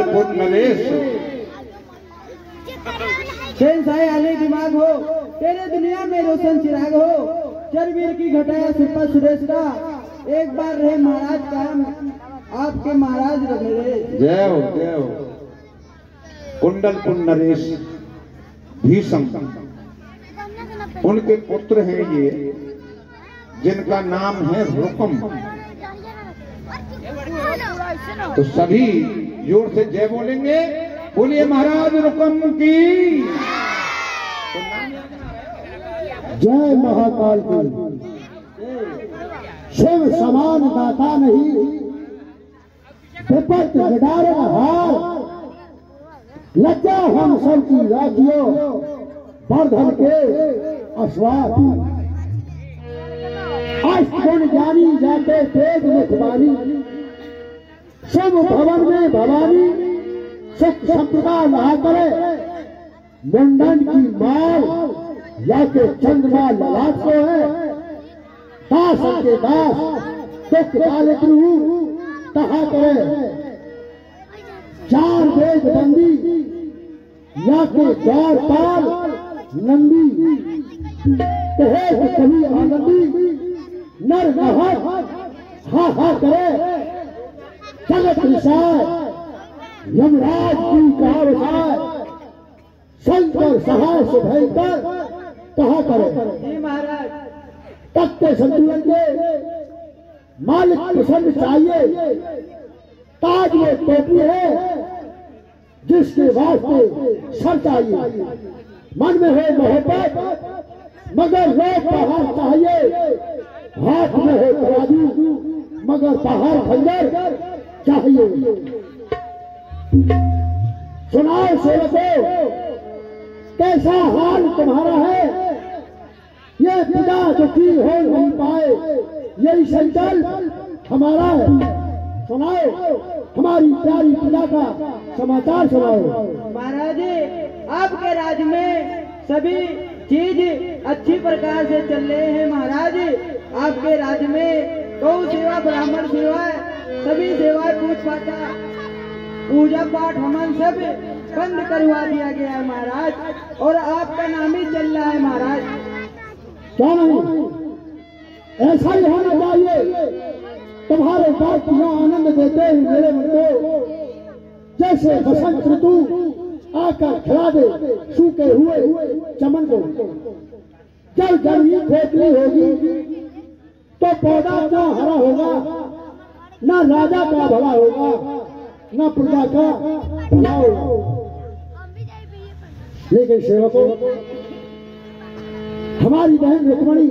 कुंडल नरेश। शहंशाह आले दिमाग हो, तेरे दुनिया में रोशन चिराग हो, चरवीर की घटाया सिपा सुरेश का, एक बार रहे महाराज काम, आपके महाराज रहे। जय हो जय हो। कुंडल नरेश भीषम, उनके पुत्र हैं ये, जिनका नाम है रुकम। तो सभी जोर से जय बोलेंगे, बोलिए महाराज रुकम की जय। महाकाल की शिव समान दाता नहीं, विपत निडारण हार, लज्जा हम सब की राखियो, वर्धन के अश्वार। अष्टगुण जानी जाते तेज मुखबानी, शुभ भवन में भवानी, सुख संपदा लहा करे, मुंडन की माल या के चंद्रमा ललाट को है, दास के दास दुख दारिद्र्य तहा करे, चार वेद बंदी या के द्वारपाल नंदी, कहे कभी आनंदी, नर नहर हा हा करे, जगत विषय यमराज की कहावसाय, शंकर सहाय से भयंकर कहा करे। महाराज तख्ते संतुलन के मालिक प्रसन्न चाहिए, ताज में टोपी है जिसके वास्ते सर चाहिए, मन में है मोहब्बत मगर लोग पहाड़ चाहिए, हाथ में है तराजू मगर पहाड़ खंजर चाहिए। सुनाओ सेवकों, कैसा हाल तुम्हारा है, ये पिता दुखी हो नहीं पाए, यही संकल्प हमारा है। सुनाओ हमारी प्यारी पिता का समाचार सुनाओ। महाराज आपके राज में सभी चीज अच्छी प्रकार से चल रहे हैं। महाराज आपके राज में गौ सेवा, ब्राह्मण सेवा, सभी सेवाएं पूछ पाता, पूजा पाठ हवन सब बंद करवा दिया गया है महाराज, और आपका नाम ही चल रहा है महाराज। क्या नहीं, ऐसा ही होना चाहिए। तुम्हारे बात यहाँ आनंद देते हैं मेरे मन को, जैसे बसंत ऋतु आकर खिला दे सूखे हुए चमन को। जब गर्मी खोखली होगी तो पौधा क्या हरा होगा, न राजा का भला होगा, न प्रजा का भला होगा। लेकिन सेवकों, हमारी बहन रुक्मणी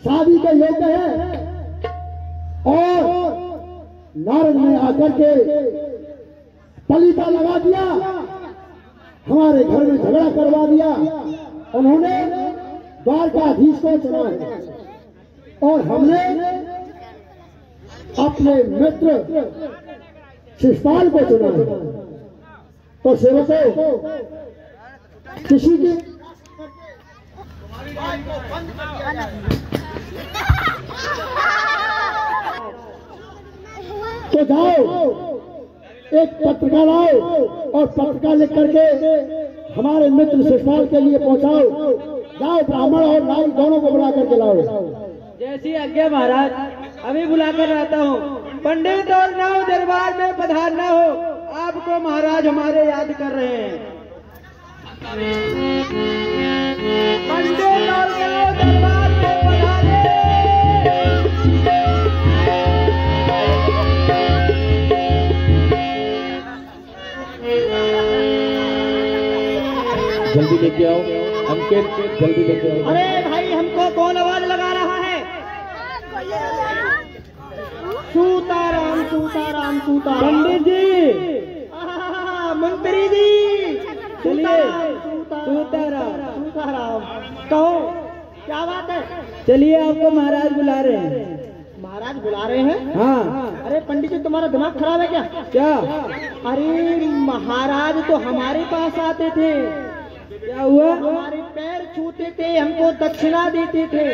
शादी के योग्य है, और नारद ने आकर के पलीता लगा दिया, हमारे घर में झगड़ा करवा दिया। उन्होंने द्वारकाधीश को चुना है और हमने अपने मित्र शिषपाल को चुना है। तो सेवकों, किसी की तो जाओ एक पत्रिका लाओ और पत्रिका लिख करके हमारे मित्र शिषपाल के लिए पहुंचाओ। जाओ ब्राह्मण और नाई दोनों को बुला करके लाओ। जैसी आज्ञा महाराज, अभी बुलाकर रहता हूँ। पंडित और नाव दरबार में पधारना हो, आपको महाराज हमारे याद कर रहे हैं। पंडित और नाव दरबार में पधारे। जल्दी लेके आओ अंकित, जल्दी लेके आओ। अरे भाई, हमको कौन आवाज लगा रहा है? सूताराम सूताराम सूताराम। पंडित जी, मंत्री जी, चलिए। सूताराम सूताराम, कहो क्या बात है? चलिए, आपको महाराज बुला रहे हैं। महाराज बुला रहे हैं? हाँ। अरे पंडित जी, तुम्हारा दिमाग खराब है क्या? क्या? अरे महाराज तो हमारे पास आते थे। क्या हुआ? हमारे पैर छूते थे, हमको दक्षिणा देते थे।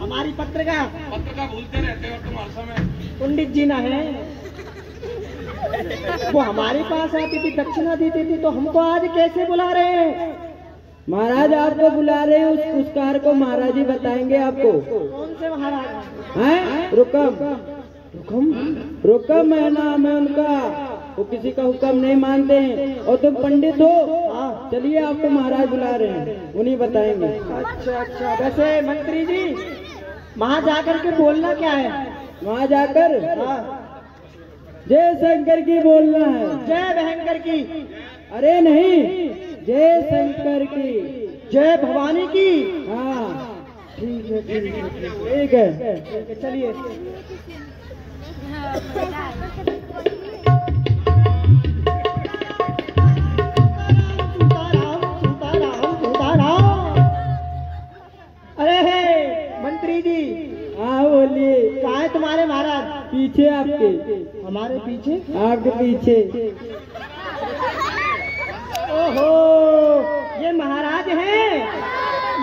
हमारी पत्रिका भूलते रहते हो तुम हर समय। पंडित जी ना है, वो हमारे पास आती थी, दक्षिणा देती थी, तो हमको आज कैसे बुला रहे हैं? महाराज आपको बुला रहे हैं, उस पुरस्कार को महाराज ही बताएंगे आपको। कौन से महाराज हैं? रुकम है नाम है उनका, वो किसी का हुक्म नहीं मानते हैं। और तुम पंडित हो, चलिए आपको महाराज बुला रहे हैं, उन्हीं बताएंगे। अच्छा। वैसे मंत्री जी, वहाँ जाकर के बोलना क्या है? वहाँ जाकर जय शंकर की बोलना है। जय भयंकर की? अरे नहीं, जय शंकर की। जय भवानी की? हाँ ठीक है। ठीक है, चलिए। अरे हे मंत्री जी। हाँ बोलिए। कहाँ है तुम्हारे महाराज? पीछे आपके। हमारे पीछे? आपके पीछे। ओहो, ये महाराज हैं?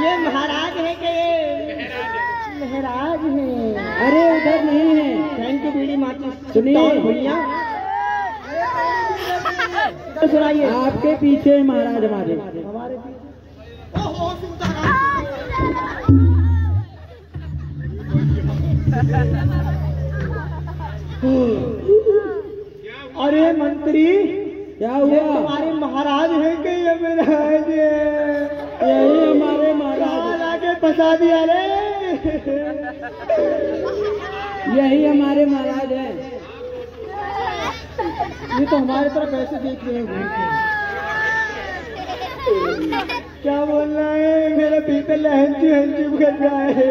ये महाराज हैं कि ये महराज हैं? अरे उधर नहीं है। थैंक यू बीड़ी माचिस। सुनिए भैया, सुनाइए। आपके पीछे महाराज हमारे। हमारे पीछे। अरे मंत्री, क्या हुआ? तुम्हारे महाराज हैं कि ये महराज है? यही हमारे महाराज। आगे फंसा दिया रे। यही हमारे महाराज हैं। ये तो हमारे तरफ ऐसे देख रहे हैं। क्या बोल रहा है? मेरा पीतल हंचू कर रहा है।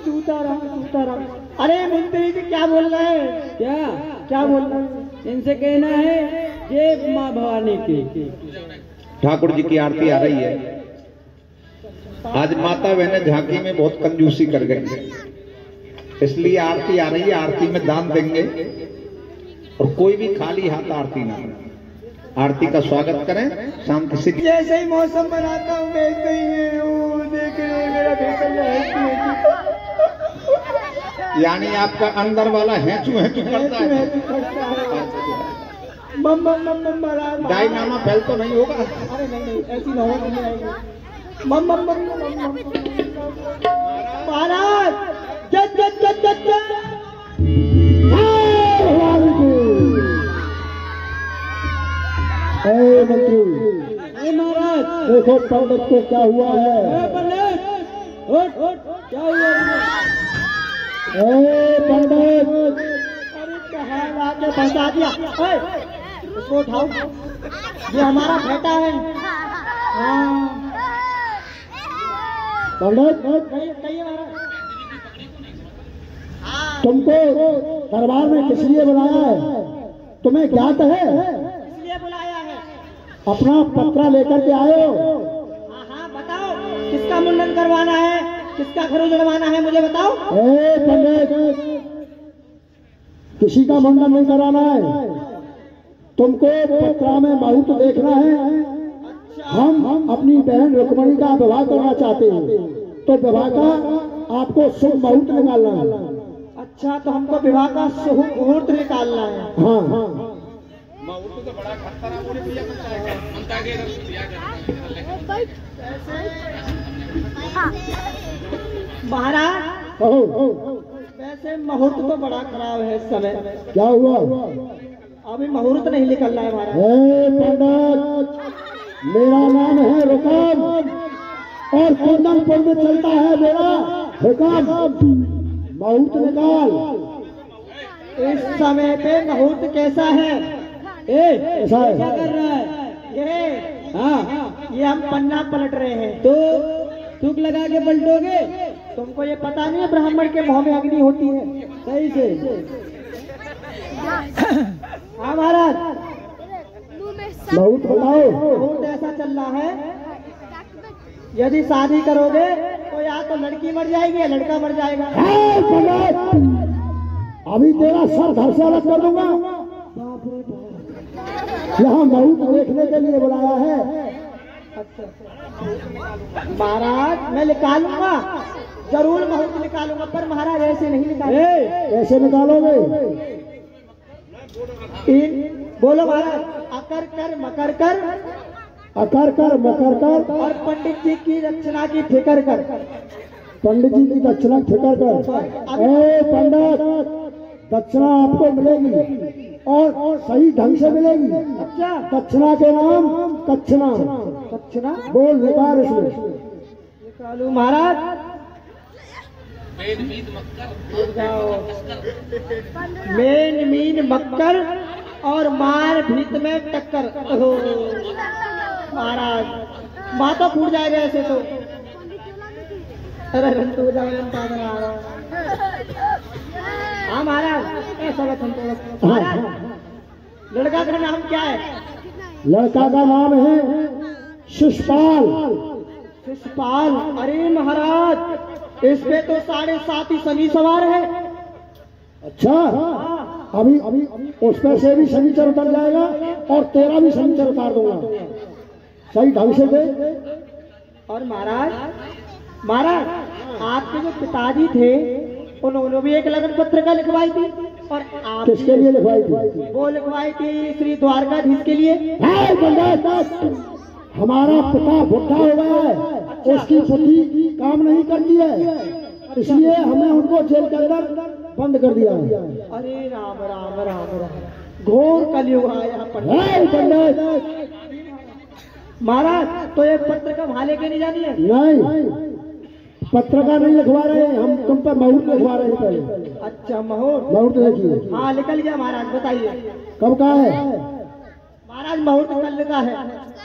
सूताराम। अरे मंत्री जी, क्या बोल रहा है? क्या बोल रहा है? इनसे कहना है जय माँ भवानी की। ठाकुर जी की आरती आ रही है। आज माता बहनें झांकी में बहुत कंजूसी कर गई, इसलिए आरती आ रही है। आरती में दान देंगे और कोई भी खाली हाथ आरती ना करें। आरती का स्वागत करें शांति से। जैसे ही मौसम बनाता हूँ वैसे ही वो देख रहे मेरा बेटा यानी आपका अंदर वाला हैचू करता है। बम महाराज। डायनामा फैल तो नहीं होगा? अरे नहीं, ऐसी नौबत नहीं आएगी। बम महाराज। मंत्री महाराज देखो पंडित को क्या हुआ है। क्या हुआ? पंडित, अरे कहाँ लाके फंसा दिया? इसको उठाओ, ये हमारा बेटा है। हाँ पंडित, कहिए महाराज। तुमको दरबार में किस लिए बुलाया है? तुम्हें ज्ञात है? इसलिए बुलाया है। अपना पत्रा लेकर के आए हो? हाँ बताओ, किसका मुंडन करवाना है, किसका घर उजड़वाना है, मुझे बताओ। पंडित, किसी का मुंडन नहीं कराना है। तुमको पत्रा में बहुत देखना है। हम अपनी बहन रुक्मणी का विवाह करना चाहते हैं, तो विवाह का आपको शुभ मुहूर्त निकालना है। अच्छा, तो हमको विवाह का शुभ मुहूर्त निकालना है। हाँ। महाराज, वैसे मुहूर्त तो बड़ा खराब है इस समय। क्या हुआ? अभी मुहूर्त नहीं निकल रहा है महाराज। पंडित, मेरा नाम है रुकम और कुंदनपुर में चलता है मेरा हुक्म। मुहूर्त निकाल। इस समय पे मुहूर्त कैसा है? ऐसा है। क्या कर रहा है? ये हम पन्ना पलट रहे हैं। तो थूक लगा के पलटोगे? तुमको ये पता नहीं है ब्राह्मण के मुंह में अग्नि होती है? सही से। हाँ महाराज, मुहूर्त बताओ। मुहूर्त ऐसा चल रहा है, यदि शादी करोगे तो या तो लड़की मर जाएगी या लड़का मर जाएगा। अभी तेरा सर धड़ से अलग कर दूंगा। यहाँ मुहूर्त देखने के लिए बुलाया है। महाराज, मैं निकालूंगा, जरूर मुहूर्त निकालूंगा, पर महाराज ऐसे नहीं निकाले। कैसे निकालोगे? बोलो महाराज, अकर कर मकर कर, अकर कर मकर कर, और पंडित जी की दक्षिणा की फिक्र कर। पंडित जी की दक्षिणा फिक्र कर। ए पंडित, दक्षिणा आपको मिलेगी और सही ढंग से मिलेगी। अच्छा, दक्षिणा के नाम कच्छना। दक्षिणा बोल निकाल इसमें। निकालू महाराज। मेन मीन मक्कर और मार भीत में टक्कर। ओहो महाराज, माथा फूट जाएगा ऐसे तो। अरे रंटू हाँ महाराज, ऐसा महाराज, लड़का का नाम क्या है? लड़का का नाम है शिषपाल। शिषपाल? अरे महाराज, इस पे तो 7.5 ही शनि सवार है। अच्छा, अभी उस पर से भी शनिचर उतर जाएगा और तेरा भी शनिचर उतार दूंगा। सही ढंग से दे। और महाराज, आपके जो पिताजी थे उन्होंने भी एक लगन पत्रिका लिखवाई थी, और आप किसके लिए लिखवाई थी? वो लिखवाई थी श्री द्वारकाधीश के लिए। हमारा पिता बुढ़ा हो गया है, उसकी बुद्धि काम नहीं करती है, इसलिए हमने उनको जेल के अंदर बंद कर दिया है। अरे राम राम राम राम, घोर कलयुग आया पंडित। महाराज, तो ये पत्रिका वहां लेके नहीं जानी है? नहीं, पत्रिका नहीं लिखवा रहे, हम तुम पर मुहूर्त लिखवा रहे हैं पहले। अच्छा, मुहूर्त लिखिए। हाँ, निकल गया महाराज, बताइए कब का है? महाराज, मुहूर्त कल का है।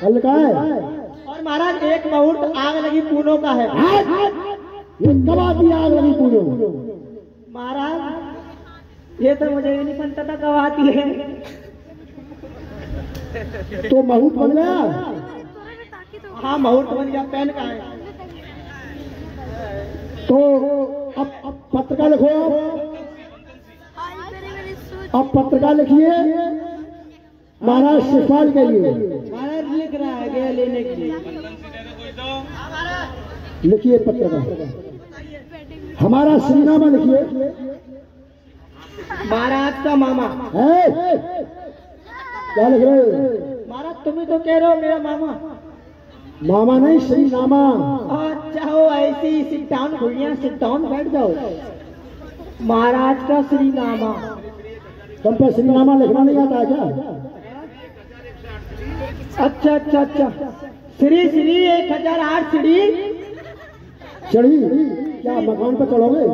कल का है? और महाराज, एक मुहूर्त आग लगी पूनों का है। ये कब आती आग लगी पूनों? महाराज, ये तो मुझे नहीं पता था कब आती है। तो मुहूर्त बन गया? हाँ, मुहूर्त बन गया। पेन का है तो अब पत्रिका लिखो। अब पत्रिका लिखिए महाराज शिषपाल के लिए। महाराज लिख रहा है, गया लेने के लिए। लिखिए पत्रिका, हमारा श्रीनामा लिखिए। महाराज का मामा है? क्या लिख रहे हो? महाराज, तुम ही तो कह रहे हो मेरा मामा। मामा नहीं, श्रीनामा। अच्छा, हो ऐसी। सिट डाउन भैया, सिट डाउन, बैठ जाओ। महाराज का श्रीनामा। तुम पे श्रीनामा लिखना नहीं आता है क्या? अच्छा अच्छा अच्छा, श्री 1008 सीढ़ी। चढ़ी? क्या मकान पर चढ़ोगे?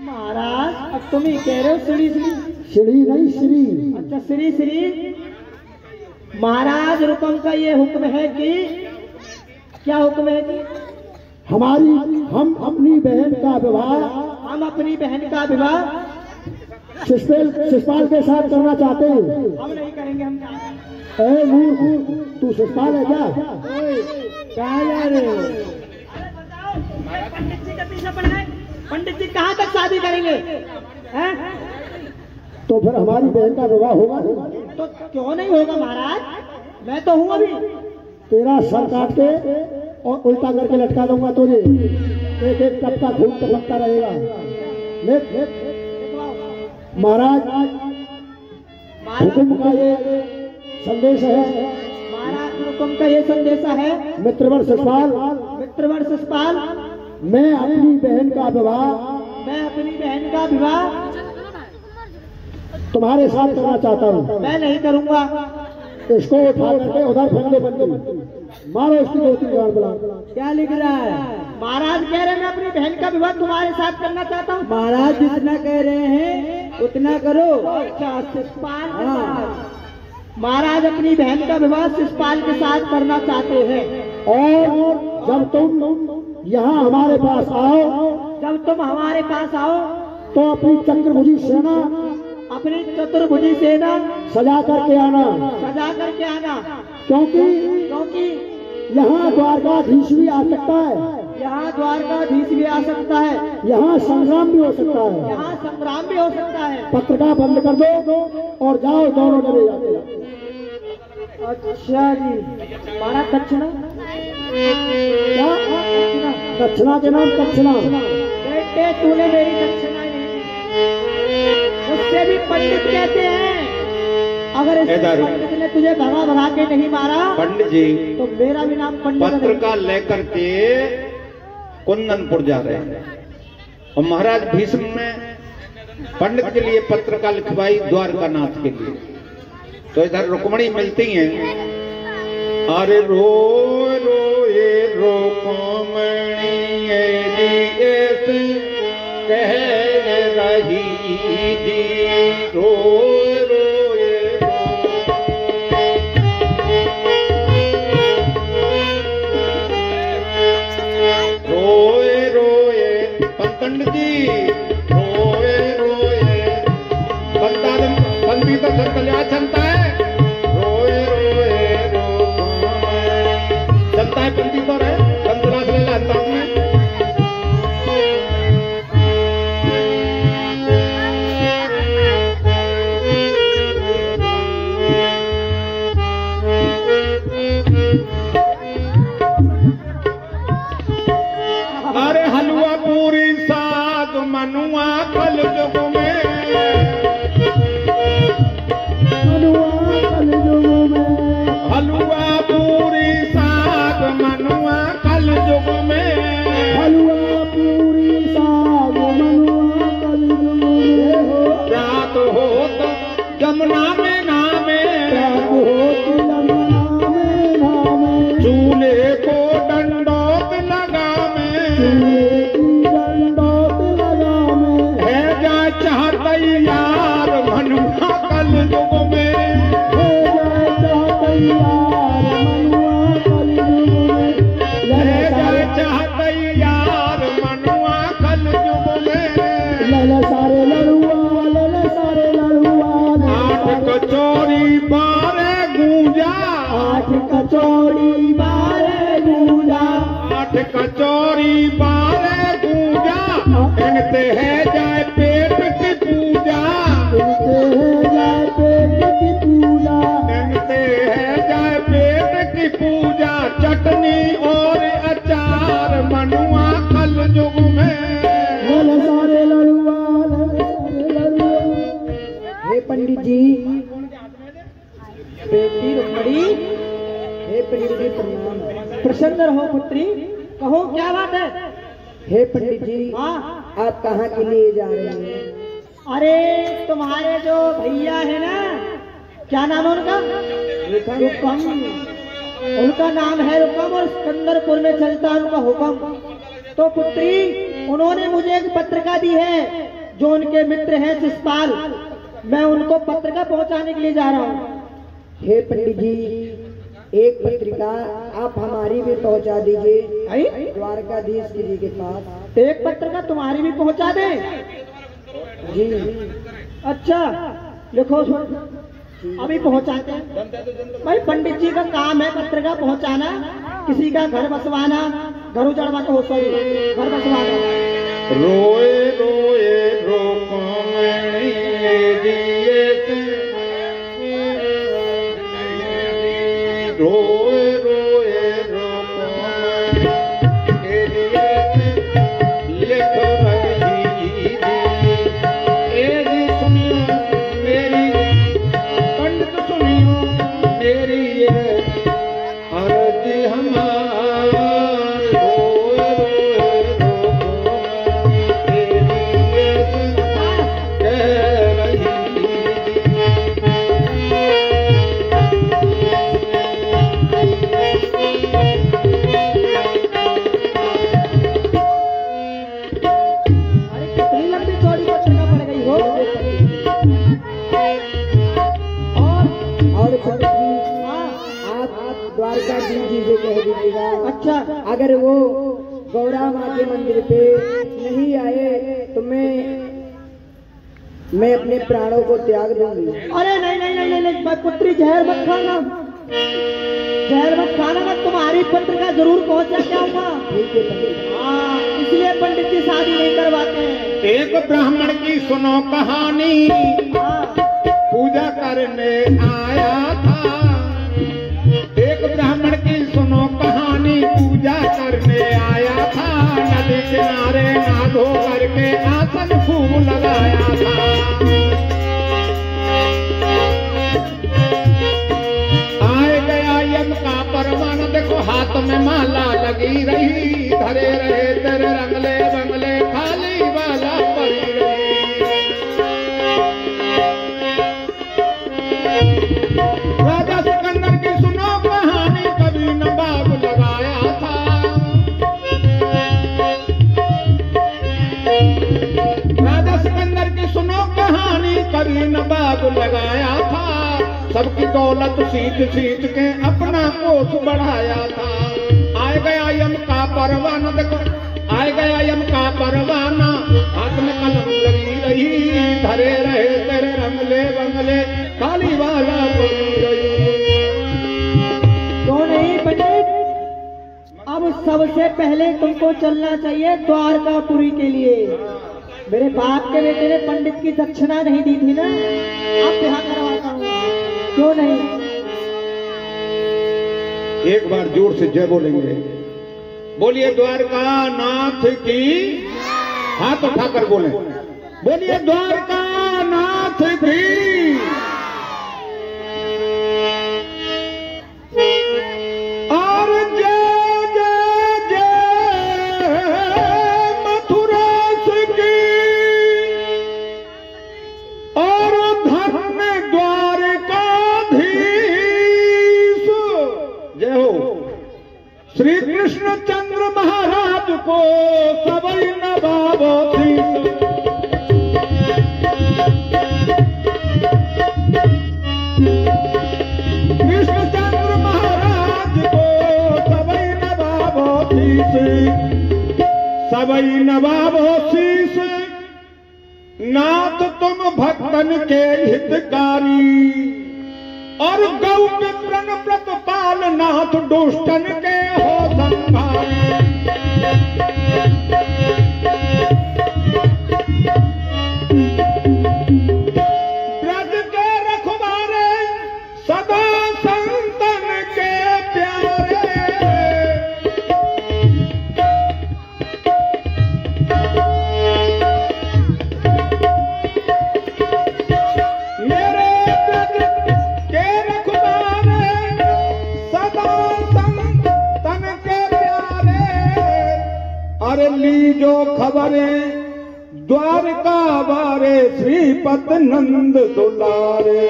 महाराज, अब तुम ही कह रहे हो सीढ़ी। सीढ़ी नहीं, श्री। अच्छा, श्री। महाराज, रुकम का ये हुक्म है कि, क्या हुक्म है कि हम अपनी बहन का विवाह, हम अपनी बहन का विवाह शिषपाल के साथ करना चाहते हैं। हम नहीं करेंगे। हम ए मूर्ख, तू शिषपाल है क्या? कहाँ जा रहे हो? पंडित जी का पीछा पड़ा है। पंडित जी कहाँ तक शादी करेंगे? हैं? तो फिर हमारी बहन का विवाह होगा? तो क्यों नहीं होगा महाराज, मैं तो हूँ अभी। तेरा सर काट के और उल्टा करके लटका दूंगा तुझे। एक टप का खून टपकता रहेगा। महाराज, हुकुम का ये संदेश है। महाराज, हुकुम का ये संदेश है। मित्रवर शिषपाल, मैं अपनी बहन का विवाह तुम्हारे साथ करना चाहता हूँ। मैं नहीं करूँगा। इसको उठा करके उधर फेंक दो, बंदी मारो इसकी 2-3 जान बुला। क्या लिख रहा है? महाराज कह रहे हैं मैं अपनी बहन का विवाह तुम्हारे साथ करना चाहता हूँ। महाराज जितना कह रहे हैं उतना करो। अच्छा, शिषपाल के साथ। महाराज अपनी बहन का विवाह शिषपाल के साथ करना चाहते हैं। और जब तुम यहाँ हमारे पास आओ, तो अपनी चंद्रभुजी सेना सजा करके आना। क्योंकि यहाँ द्वारकाधीश भी आ सकता है। यहाँ संग्राम भी हो सकता है। पत्रिका बंद कर दो और जाओ, दोनों चले जाते। अच्छा जी, महाराज दक्षिणा क्या? दक्षिणा दक्षिणा के नाम दक्षिणा। बेटे तूने मेरी दक्षिणा नहीं दी, उससे भी पंडित कहते हैं। अगर इस पंडित ने तुझे भगा के नहीं मारा पंडित जी, तो मेरा भी नाम पंडित पत्र का लेकर के कुंदनपुर जा रहे हैं और महाराज भीष्म ने पंडित के लिए पत्र का लिखवाई द्वारकानाथ के लिए। तो इधर रुक्मणी मिलती हैं, अरे रो रोए रुक्मणी ऐसे कह रही जी, रो पंडित जी रोए रोए पंडित तो कल्या चलता है, रोए रोए चलता है पंडित और है संतरा से ले अंदाज में। अरे हलवा पूरी साग मनुआ कल जुग में, मनुआ कल जुग में, हलवा पूरी साग मनुआ कल जुग में, हलवा पूरी साग मनुआ कल जुग में। रात हो तो जमुना में नामे, रात होती यमुना में नामे, चूल्हे को डंडोत लगा में, चूल्हे की डंडोत लगा में, है जा चाहता यार मनुआ कल जुग में, हो जाए चाहता यार मनुआ कल जुग में। है जा चाहता यार मनुआ कल जुग में। लल सारे लड़ुआ, लल सारे लड़ुआ, आठ कचौरी बारे गूंजा, आठ कचौड़ी बारे गूंजा, आठ कचौरी बारे गूंजा, इनते है जाए पेट की पूजा, इनसे है जाए पेट की पूजा, इनते है जाए पेट की पूजा, चटनी और अचार मनुआ कल जुग में। लल सारे लड़ुआ, लल सारे लड़ुआ। हे पंडित जी, बेटी रुक्मणी, हे पंडित जी प्रणाम। प्रसन्न रहो पुत्री, कहो क्या बात है। हे पंडित जी, हाँ, आप कहाँ के लिए जा रहे हैं? अरे तुम्हारे जो भैया है ना, क्या नाम है उनका? रुकम। उनका नाम है रुकम और सिकंदरपुर में चलता है उनका हुक्म। तो पुत्री, उन्होंने मुझे एक पत्रिका दी है, जो उनके मित्र हैं शिषपाल, मैं उनको पत्रिका पहुंचाने के लिए जा रहा हूँ। हे पंडित जी, एक पत्रिका आप हमारी भी पहुंचा दीजिए आई? द्वारकाधीश जी के पास। एक पत्रिका तुम्हारी भी पहुंचा दे। जी अच्छा, लिखो, अभी पहुंचाते हैं। भाई पंडित जी का काम है पत्रिका पहुंचाना, किसी का घर बसवाना, घर उजड़वा हो, सॉरी, घर बसवाना। रोए रोए रुक्मणी दिए से, रोए रोए रुक्मणी दिए से, लिखो रही जी, ए जी सुनियो मेरी, पंडित सुनियो मेरी ये अर्ज हमारी, रोए रोए रुक्मणी दिए से, कह रही अरे कितनी लंबी चौड़ी पत्रिका पड़ गई हो। और पंडित जी, हाँ, आप द्वारकाधीश जी से कह दीजिएगा, अच्छा, अगर वो गौरा माँ के मंदिर पे नहीं आए तो मैं अपने प्राणों को त्याग दूंगी। अरे नहीं नहीं नहीं नहीं, नहीं पुत्री, जहर मत खाना, जहर मत खाना, मैं तुम्हारी पत्रिका जरूर पहुंचा के आऊंगा। ठीक है पंडित जी। हाँ, इसलिए पंडित जी शादी नहीं करवाते हैं। एक ब्राह्मण की सुनो कहानी, हाँ, पूजा करने आया था। एक ब्राह्मण की सुनो कहानी, पूजा करने आया था। के आसन खूब लगाया था। आए गया यम का परवान, देखो हाथ में माला लगी रही, धरे रहे तेरे रंगले बंगले खाली वाला पड़ी रही। राजा सिकंदर की सुनो कहानी, कभी नवाब लगाया था। राजा सिकंदर की सुनो कहानी, कभी नवाब लगाया था। सबकी दौलत सींच सींच के अपना कोष बढ़ाया था। आए गया यम का परवाना, देखो आए गया यम का परवाना, हाथ में कलम लगी रही, धरे रहे तेरे रंगले बंगले काली वाला बोली रही। तो नहीं पंडित, अब सबसे पहले तुमको चलना चाहिए द्वारकापुरी के लिए। मेरे बाप के बेटे ने पंडित की दक्षिणा नहीं दी थी ना, अब ब्याह करवाता हूँ, क्यों नहीं? एक बार जोर से जय बोलेंगे। बोलिए द्वारका नाथ की, हाथ उठाकर बोले, बोलिए द्वारका नाथ की। और जय जय जय मथुरेश की, और धर्म द्वारकाधीश। जय हो श्री कृष्ण चंद्र महाराज को सबई नवाबों कृष्णचंद्र महाराज को सबई नवाबों सबई नवाबों शीश। नाथ तुम भक्तन के हितकारी, और गौ विप्रन व्रतपाल नाथ दुष्टन के हो संहारी। ब्रज के रखवारे सदा संतन के प्यारे। मेरे ब्रज के रखवारे सदा संतन के प्यारे। अरे लीजो खबरें द्वारका बारे, श्रीपत नंद दुलारे।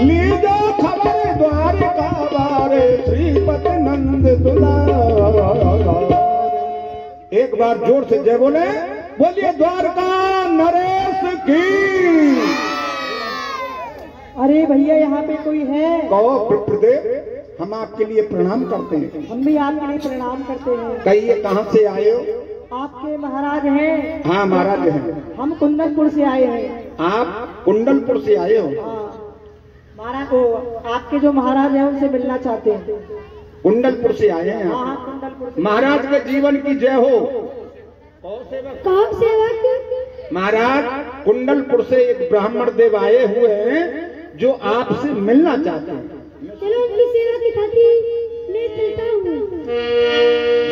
लीजो खबर द्वारका बारे, श्रीपत नंद दुलारे। एक बार जोर से जय बोले, बोलिए द्वारका नरेश की। अरे भैया यहाँ पे कोई है? कहो विप्रदेव, हम आपके लिए प्रणाम करते हैं। हम भी आपके लिए प्रणाम करते हैं। कहिए कहाँ से आए हो? आपके महाराज हैं? हाँ महाराज हैं। हम कुंदनपुर से आए हैं। आप कुंडलपुर से आए हो? हाँ महाराज को, आपके जो महाराज हैं उनसे मिलना चाहते हैं। कुंडलपुर से आए हैं हाँ आप? कुंदनपुर से। महाराज के जीवन की जय हो। कौन सेवक? महाराज कुंडलपुर से एक ब्राह्मण देव आए हुए हैं जो आपसे मिलना चाहते हैं। चलो उनकी सेवा दिखाती मैं चलता हूँ।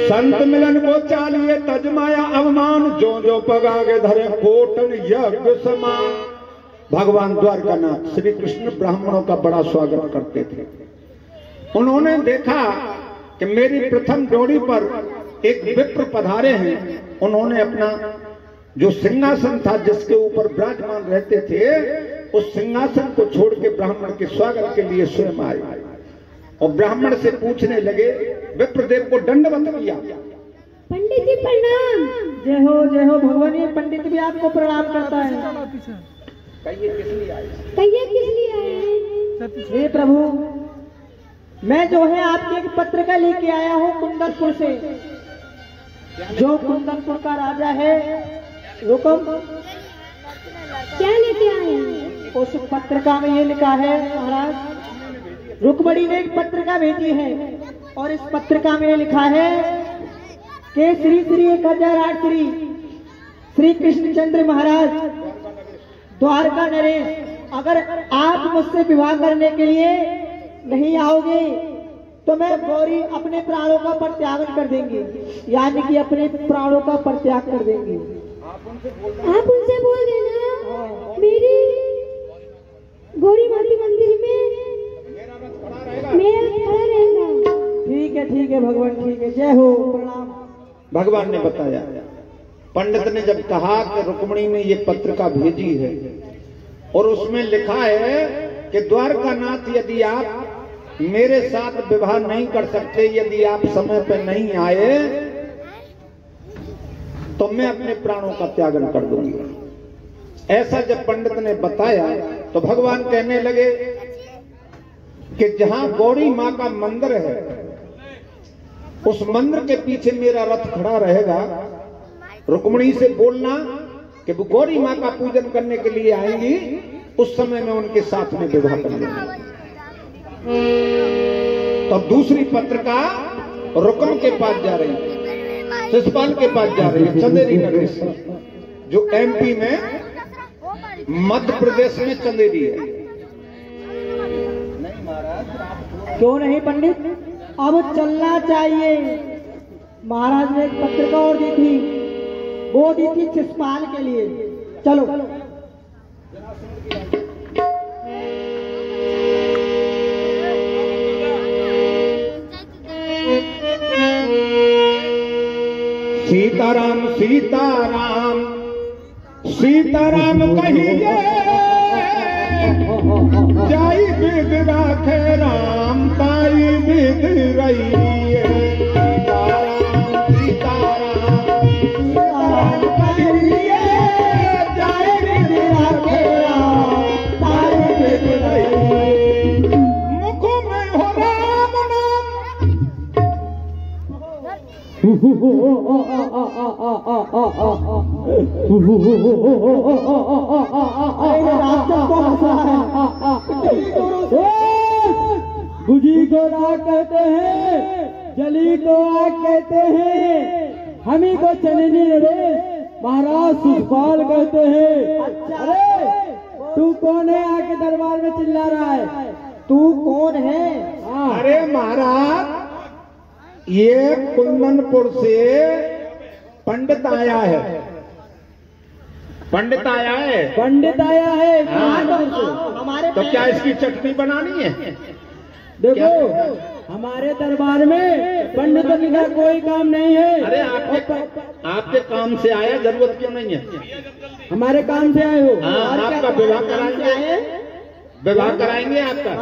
संत मिलन को चालिए तजमाया अवमान, जो जो पगागे धरे कोटन यज्ञ समान। भगवान द्वारकानाथ श्री कृष्ण ब्राह्मणों का बड़ा स्वागत करते थे। उन्होंने देखा कि मेरी प्रथम जोड़ी पर एक विप्र पधारे हैं। उन्होंने अपना जो सिंहासन था जिसके ऊपर विराजमान रहते थे, उस सिंहासन को छोड़ के ब्राह्मण के स्वागत के लिए स्वयं आए और ब्राह्मण से पूछने लगे। विप्रदेव को दंडवत किया। पंडित जी प्रणाम। जय हो भगवान। ये पंडित भी आपको प्रणाम करता है। कहिए किस लिए आए? कहिए किस लिए आए हैं? हे प्रभु, मैं जो है आपके एक पत्र का लेके आया हूँ कुंदनपुर से। जो कुंदनपुर का राजा है रुकम, क्या लेके आए हैं? उस पत्रिका में ये लिखा है महाराज, रुकमणी ने एक पत्रिका भेजी है और इस पत्रिका में ये लिखा है कि श्री श्री 1008 श्री कृष्णचंद्र महाराज द्वारका नरेश, अगर आप मुझसे विवाह करने के लिए नहीं आओगे तो मैं गौरी अपने प्राणों का परित्याग कर देंगी, यानी कि अपने प्राणों का परित्याग कर देंगी। आप उनसे बोल देना मेरी गौरी माँ के मंदिर में मेरा रथ खड़ा रहेगा। ठीक है भगवान, ठीक है, जय हो, प्रणाम। भगवान ने बताया, पंडित ने जब कहा कि रुक्मिणी ने ये पत्रिका भेजी है और उसमें लिखा है कि द्वारकानाथ यदि आप मेरे साथ विवाह नहीं कर सकते, यदि आप समय पर नहीं आए तो मैं अपने प्राणों का त्यागन कर दूंगी। ऐसा जब पंडित ने बताया तो भगवान कहने लगे कि जहां गौरी मां का मंदिर है उस मंदिर के पीछे मेरा रथ खड़ा रहेगा। रुक्मिणी से बोलना कि वो गौरी मां का पूजन करने के लिए आएंगी, उस समय में उनके साथ में विवाह कर लूंगा। तो दूसरी पत्रिका रुकम के पास जा रही है, शिषपाल के पास जा रही है, चंदेरी नगरी से, जो एमपी में मध्य प्रदेश में चंदेरी है। क्यों नहीं पंडित, अब चलना चाहिए। महाराज ने एक पत्रिका और दी थी, वो दी थी शिषपाल के लिए। चलो सीताराम सीताराम सीताराम कहिए, जाई विद राखे राम, ताई विद रहिए। सीताराम सीताराम सीताराम कहिए, जाई विद राखे राम, ताई विद रहिए। मुख में हो राम नाम, बुझी को राग कहते हैं, जली को आग कहते हैं, हम ही को चलनी रे महाराज शिषपाल कहते हैं। अरे तू कौन है आके दरबार में चिल्ला रहा है? तू कौन है? अरे महाराज, ये कुंदनपुर से पंडित आया है, पंडित आया है, पंडित आया है। हमारे तो क्या इसकी चटनी बनानी है? देखो हमारे दरबार में पंडितों का कोई काम नहीं है। अरे आपके काम से आया, जरूरत क्यों नहीं है? हमारे काम से आए हो? हाँ, आपका विवाह कराएंगे, विवाह कराएंगे आपका।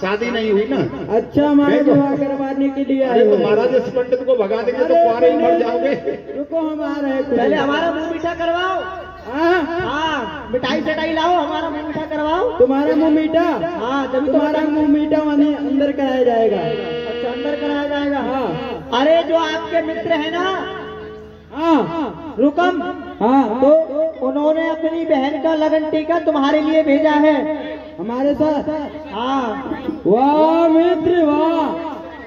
शादी नहीं हुई ना? अच्छा, हमारे विवाह करवाने के लिए आए तो हो? महाराज इस पंडित को भगा देंगे तो कुआरे ही मर जाओगे। रुको, हम आ रहे हैं। पहले हमारा मुंह मीठा करवाओ। हाँ, मिठाई चटाई लाओ, हमारा मुंह मीठा करवाओ। तुम्हारा मुंह मीठा? हाँ, जब तुम्हारा मुंह मीठा माने अंदर कराया जाएगा। अच्छा, अंदर कराया जाएगा। हाँ। अरे जो आपके मित्र है ना, हाँ रुकम, हाँ, तो उन्होंने अपनी बहन का लगन टीका तुम्हारे लिए भेजा है। हमारे साथ? हाँ। वाह मित्र वाह,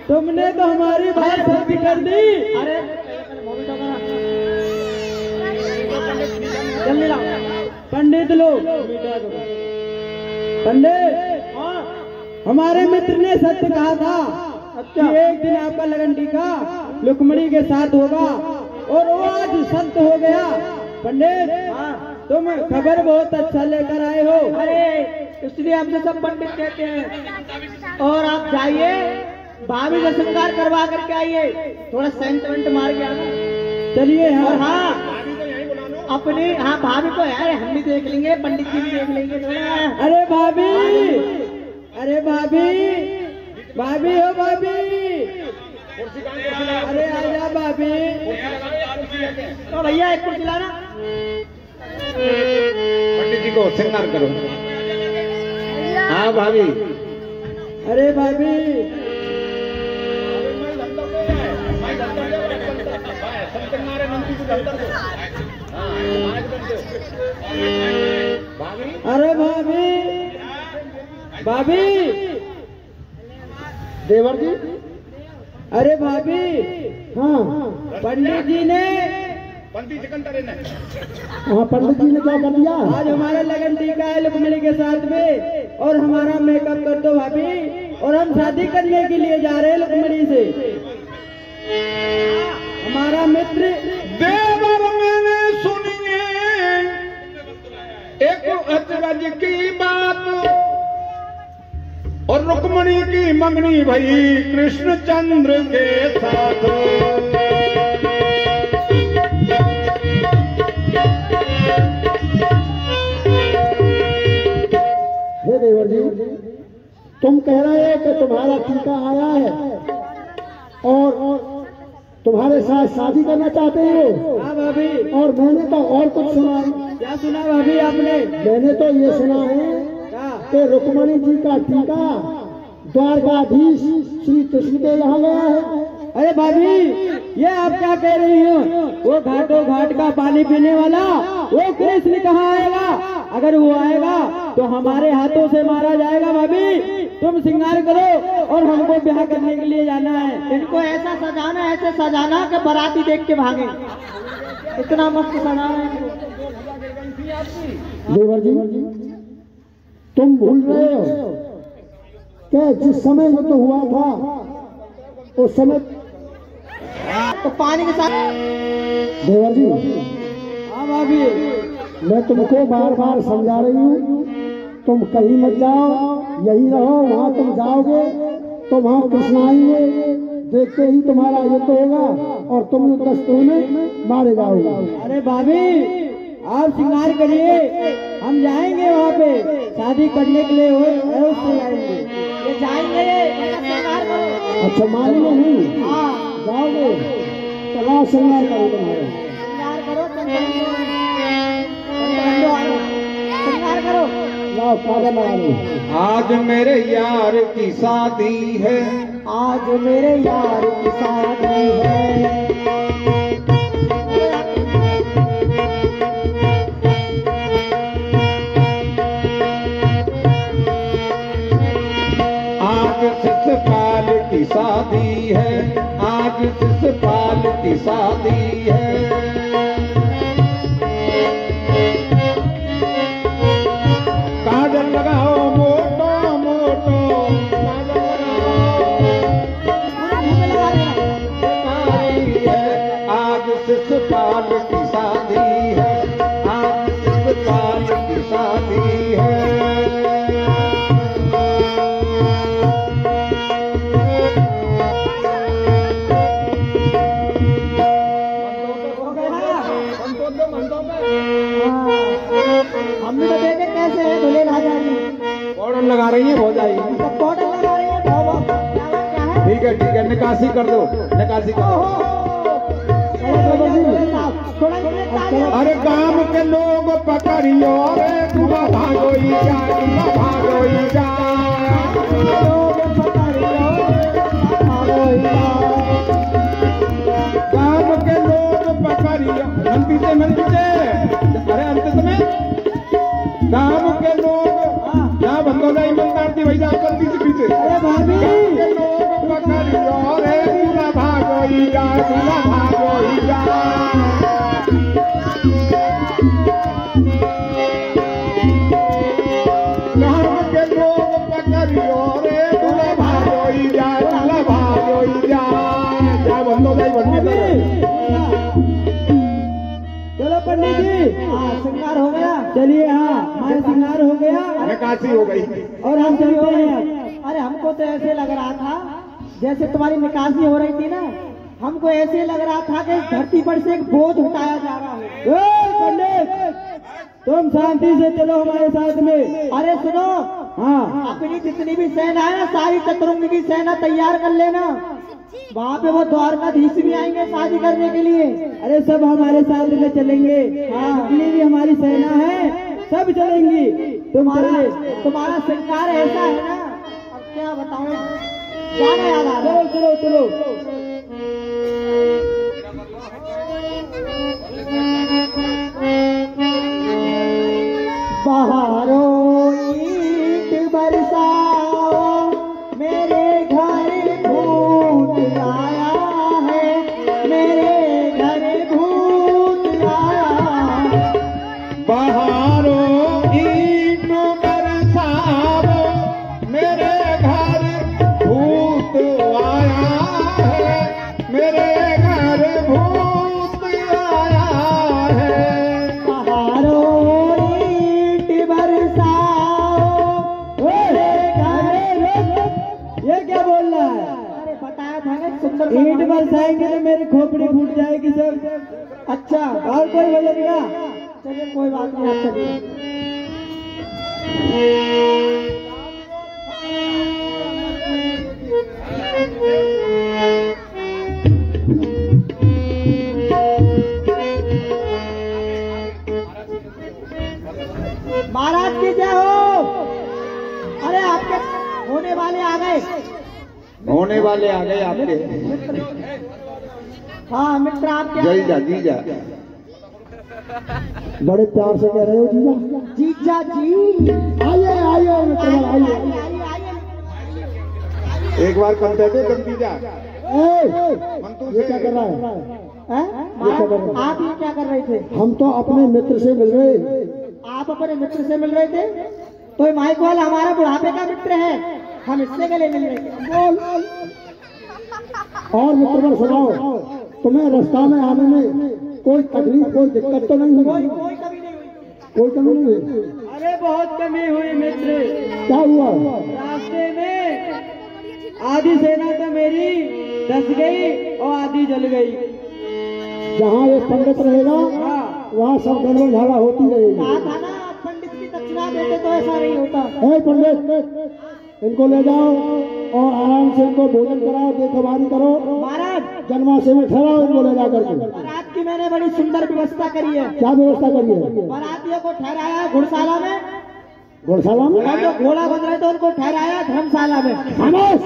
तुमने तो हमारी बात सच्ची कर दी। अरे जल्दी लाओ पंडित लोग, पंडित, हमारे मित्र ने सत्य कहा था कि एक दिन आपका लगन टीका रुक्मिणी के साथ होगा, और वो आज सत्य हो गया। पंडित, तुम खबर बहुत अच्छा लेकर आए हो। अरे इसलिए हमसे सब पंडित कहते हैं। और आप जाइए, भाभी का श्रृंगार करवा करके आइए, थोड़ा सेंट वेंट मार के आना। चलिए। हाँ, और हाँ, अपने हाँ भाभी को यार हम भी देख लेंगे, पंडित जी भी देख लेंगे थोड़ा। अरे भाभी, अरे भाभी, भाभी हो भाभी, अरे आजा भाभी। तो भैया एक कुर्सी लाना। पंडित जी को श्रृंगार करो। हाँ भाभी। अरे भाभी, अरे भाभी, भाभी, देवर जी। अरे भाभी, हाँ पंडित जी ने, हाँ, पंडित जी ने क्या कर दिया? आज हमारा लगन टीका है रुक्मिणी के साथ में, और हमारा मेकअप कर दो भाभी। और हम शादी करने के लिए जा रहे हैं रुक्मणी से। हमारा मित्र देवर मैंने सुनिए एक अचरज की बात, और रुक्मणी की मंगनी भई कृष्णचंद्र के साथ। हे देवर जी, तुम कह रहे हो कि तुम्हारा टीका आया है और तुम्हारे साथ शादी करना चाहते हो। हाँ भाभी। और मैंने तो और कुछ सुना है। क्या सुना भाभी आपने? मैंने तो ये सुना है कि रुक्मणी जी का टीका द्वारकाधीश श्री कृष्ण के यहाँ गया है। अरे भाभी, ये आप क्या कह रही हो? वो घाटों घाट का पानी पीने वाला वो कृष्ण कहाँ आएगा? अगर वो आएगा तो हमारे हाथों से मारा जाएगा। भाभी, तुम श्रृंगार करो और हमको ब्याह करने के लिए जाना है। इनको ऐसा सजाना, ऐसे सजाना कि बाराती देख के भागे। इतना मस्त सजाना है इनको। देवर जी, तुम भूल रहे हो कि जिस समय युद्ध हुआ था उस समय तो पानी के साथ। देवर जी, हाँ भाभी, मैं तुमको बार बार समझा रही हूँ, तुम कहीं मत जाओ, यही रहो। वहाँ तुम जाओगे तो वहाँ कृष्ण आएंगे, देखते ही तुम्हारा युद्ध होगा और तुम युद्धस्थल में मारे जाओगे। अरे भाभी, आप श्रृंगार करिए, हम जाएंगे वहाँ पे शादी करने के लिए। उससे जाएंगे, ये जाएंगे, श्रृंगार करो। अच्छा, मारेंगे नहीं? हाँ, जाओगे चला श्रृंगार करो तुम्हारे। श्रृंगार करो, श्रृंगार करो। लाओ कागज लगा लो। आज मेरे यार की शादी है, आज मेरे यार की शादी है। आज शिशुपाल की शादी है, आज शिशुपाल की शादी है। काजल लगाओ मोटो मोटो, काजल लगाओ। आज शिशुपाल की शादी है, आज शिशुपाल की शादी है। हम भी तो देखे कैसे है दूल्हे राजा जी। पाउडर लगा रही है, हो जाएगी। सब पाउडर लगा रही है। क्या है? ठीक है, निकासी कर दो, निकासी कर दो। अरे गांव के लोग पकड़ियो रे, तुम भागोई जा, तुम भागोई जा। गांव के लोग पकड़ियो, मंदी से अरे अंत में गांव के लोग यहाँ बंदोला ईमानदार थी, वही जाओ गलती से पीछे। अरे भाभी, गांव के लोग पकड़ियो रे, तुम भागोई जा, तुम भागोई जा। गांव के लोग पकड़ियो रे, तुम भागोई जा, तुम भागोई जा। क्या बंदोला बंदी। चलो पंडित जी, हाँ, श्रृंगार हो गया। चलिए। हाँ, हमारा श्रृंगार हो गया निकासी हो गई और हम चलते हैं। अरे हमको तो ऐसे लग रहा था जैसे तुम्हारी निकासी हो रही थी ना, हमको ऐसे लग रहा था कि इस धरती पर से एक बोझ उठाया जा रहा है। पंडित, तुम शांति से चलो हमारे साथ में। अरे सुनो, हाँ, अपनी जितनी भी सेना है ना, सारी चतुरंग की सेना तैयार कर लेना। वहाँ पे वो द्वारकाधीश भी आएंगे शादी करने के लिए। अरे सब हमारे साथ में चलेंगे। हाँ, जितनी भी हमारी सेना है सब चलेंगी। तुम्हारा श्रृंगार ऐसा है ना, अब क्या बताऊं, गाना याद आ रहा है। चलो चलो चलो। बहारो ईंट बरसाओ, मेरे घर भूत आया है, मेरे घर भूत आया। बहारो ईंट बरसाओ, मेरे घर बजाएंगे तो मेरी खोपड़ी फूट जाएगी सर। अच्छा, और कोई बजेगा? चलिए कोई बात नहीं, आप चलिए। महाराज की जय हो। अरे आपके होने वाले आ गए। होने वाले आ गए आपके। हाँ मित्र आपके जीजा जीजा बड़े प्यार से कह रहे हो जीजा। जीजा जी आइए आइए मित्र आइए। एक बार कम दे दो जीजा। ये क्या कर रहा है? आप ये क्या कर रहे थे? हम तो अपने मित्र से मिल रहे। आप अपने मित्र से मिल रहे थे? तो माइक वाला हमारा बुढ़ापे का मित्र है, हम इससे गले मिल रहे थे। बोल। और मित्रगण सुनाओ, तुम्हें रास्ता में आने में कोई तकलीफ कोई दिक्कत तो नहीं हुई? कोई कमी नहीं हुई। कोई कमी नहीं हुई? अरे बहुत कमी हुई मित्र। क्या हुआ? रास्ते में आधी सेना तो मेरी धस गई और आधी जल गई। जहाँ एक पंडित रहेगा वहाँ सब गड़बड़ झाड़ा होती रहेगी। कहा था ना, पंडित की दक्षिणा देते तो ऐसा नहीं होता। हे पंडित, इनको ले जाओ और आराम से इनको भोजन कराओ, देखभाली करो। महाराज जन्माशय में ठहराओ इनको ले जा करके। बारात की मैंने बड़ी सुंदर व्यवस्था करी है। क्या व्यवस्था करी है? बारातियों को ठहराया है घुड़शाला में, घोड़शाला में। और जो घोड़ा बन रहे थे उनको ठहराया धर्मशाला में। खामोश!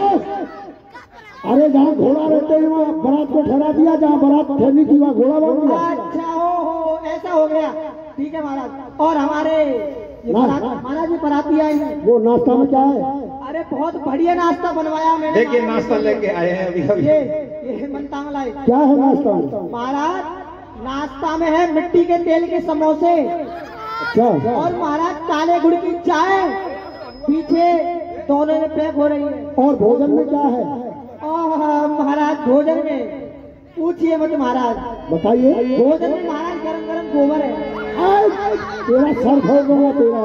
अरे जहाँ घोड़ा रहते हैं वहाँ बारात को ठहरा दिया, जहाँ बारात ठहरनी थी वहाँ घोड़ा बन दिया। अच्छा हो ऐसा हो गया, ठीक है महाराज। और हमारे महाराज जी बाराती आई हैं। वो नाश्ता में क्या है? अरे बहुत बढ़िया नाश्ता बनवाया मैंने। देखिए नाश्ता लेके आए हैं अभी अभी। ये मनता मलाई। क्या है नाश्ता? महाराज नाश्ता में है मिट्टी के तेल के समोसे, अच्छा। और महाराज काले गुड़ की चाय पीछे दोनों में पैक हो रही है। और भोजन में क्या है? महाराज भोजन में पूछिए मत महाराज। बताइए। भोजन में महाराज गरम गरम गोबर है। तेरा सर फोड़ दूंगा तेरा।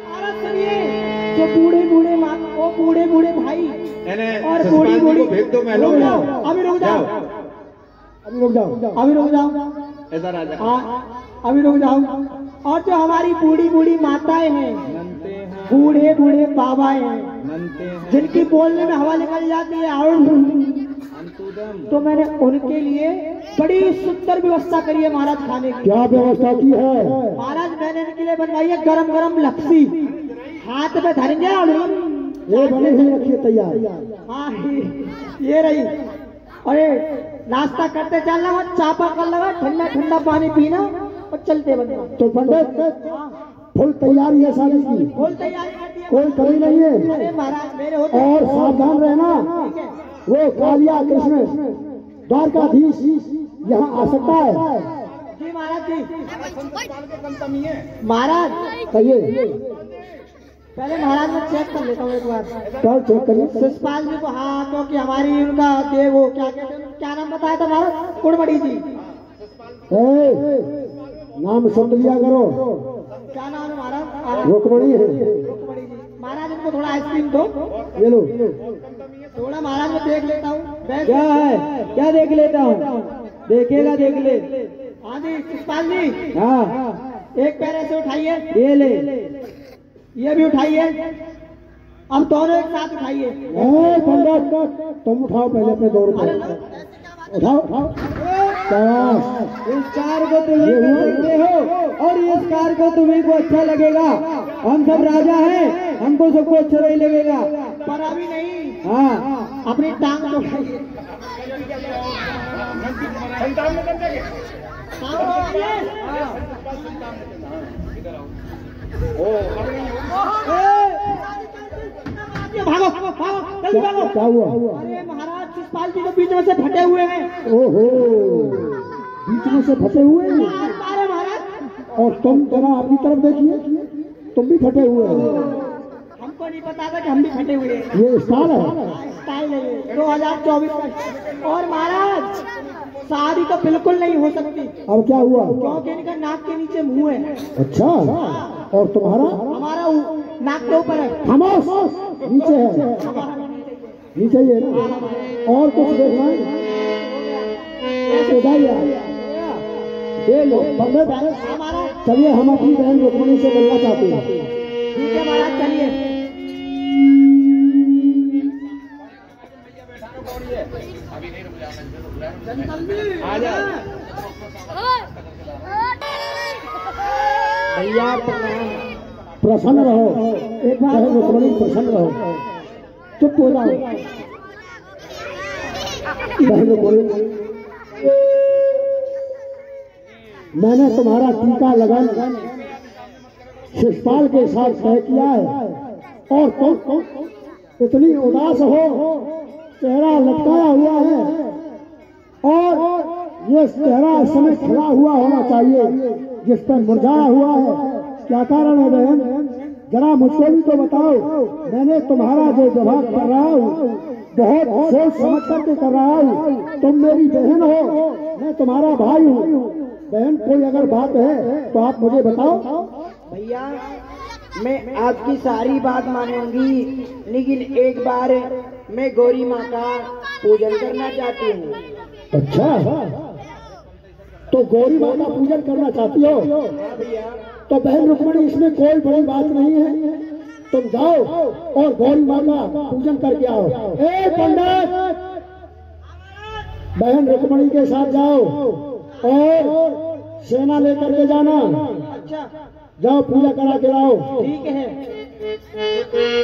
महाराज सुनिए, जो बूढ़े बूढ़े माँ, वो बूढ़े बूढ़े भाई और बूढ़ी बूढ़ी, भेज दो मैं रुक जाओ, अभी रुक जाओ, अभी रुक जाओ, अभी रुक जाओ, ऐसा राजा। अभी रुक जाओ। और जो हमारी बूढ़ी बूढ़ी माताएं हैं, बूढ़े बूढ़े बाबाएं हैं, जिनकी बोलने में हवा निकल जाती है, तो मैंने उनके लिए बड़ी सुंदर व्यवस्था करी है महाराज खाने की। क्या व्यवस्था की है? महाराज मैंने इनके लिए बनवाई है गरम गरम लपसी, हाथ में धरेंगे और ये बनी हुई रखिए तैयार। हाँ ये रही। अरे नाश्ता करते चलना मत, चापा कर लगा, ठंडा ठंडा पानी पीना और चलते बनना। तो पंडित फुल तैयारी है शादी की? फुल तैयारी कर दिया, कोई कमी नहीं है। अरे महाराज मेरे होते। और सावधान रहना, ठीक है। वो कालिया कृष्ण द्वारकाधीश यहाँ आ सकता है। जी महाराज जी। महाराज कहिए। पहले महाराज मैं चेक कर लेता हूँ एक बार। क्या चेक करिए? शिषपाल जी को, हाँ, क्योंकि हमारी उनका वो क्या कहते हैं, क्या नाम बताया था महाराज? कुड़बड़ी जी। नाम सुन लिया करो। क्या नाम है महाराज? रुकमणी है। रुकमणी जी। महाराज इनको थोड़ा आइसक्रीम दो। ये लो। थोड़ा महाराज मैं देख लेता हूँ। क्या है? क्या देख लेता हूँ? देखेगा देख ले। हाँ जी शिषपाल जी। हाँ एक पैर ऐसे उठाइए, ये ले। ये भी उठाइए, अब दोनों एक साथ उठाइए। पंडित तुम उठाओ पहले अपने 2 रुपए उठाओ उठाओ। इस कार को तुम ही खरीदते हो और इस कार को तुम्ही को अच्छा लगेगा। हम सब राजा हैं, हमको सबको अच्छा नहीं लगेगा। पर अभी नहीं। हाँ अपनी टांग को उठाइए। भागो भागो भागो, जल्दी भागो। क्या हुआ? अरे महाराज शिषपाल जी तो बीच में से फटे हुए हैं। ओहो, बीच में से फटे हुए हैं। अरे महाराज, और तुम जरा अपनी तरफ देखिए, तुम भी फटे हुए हो। हमको नहीं पता था कि हम भी फटे हुए हैं। ये स्टाइल है। स्टाइल है 2024 का। और महाराज शादी तो बिल्कुल नहीं हो सकती, अब क्या हुआ? क्योंकि इनका नाक के नीचे मुंह है। अच्छा, और तुम्हारा? हमारा नाक के ऊपर है। खामोश, नीचे है। नीचे ही है ना? और कुछ देखना है? तो जाइए ये लो पंडित, चलिए हम अपनी बहन रुक्मिणी से मिलना चाहते हैं। ठीक है महाराज, चलिए। भैया प्रसन्न रहो, एक बार बहन रुक्मिणी प्रसन्न रहो, चुप हो जाओ। बहन रुक्मिणी, मैंने तुम्हारा टीका लगाना शिषपाल के साथ तय किया है और तुम इतनी उदास हो, चेहरा लटकाया हुआ है और ये चेहरा इस समय खिला हुआ होना चाहिए जिस पर मुरझाया हुआ है। क्या कारण है बहन, जरा मुझको भी तो बताओ। मैंने तुम्हारा जो व्यवहार कर रहा हूँ बहुत सोच समझ करके कर रहा हूँ। तुम मेरी बहन हो, मैं तुम्हारा भाई हूँ। बहन कोई अगर बात है तो आप मुझे बताओ। भैया मैं आपकी सारी बात मानूंगी, लेकिन एक बार मैं गौरी माँ का पूजन करना चाहती हूँ। अच्छा, तो गौरी माँ का पूजन करना चाहती हो? तो बहन रुक्मिणी इसमें कोई बड़ी बात नहीं है, तुम जाओ और गौरी माँ का पूजन करके आओ। ए पंडित, बहन रुक्मिणी के साथ जाओ और सेना लेकर के जाना। अच्छा, जाओ पूजा करा के लाओ। ठीक है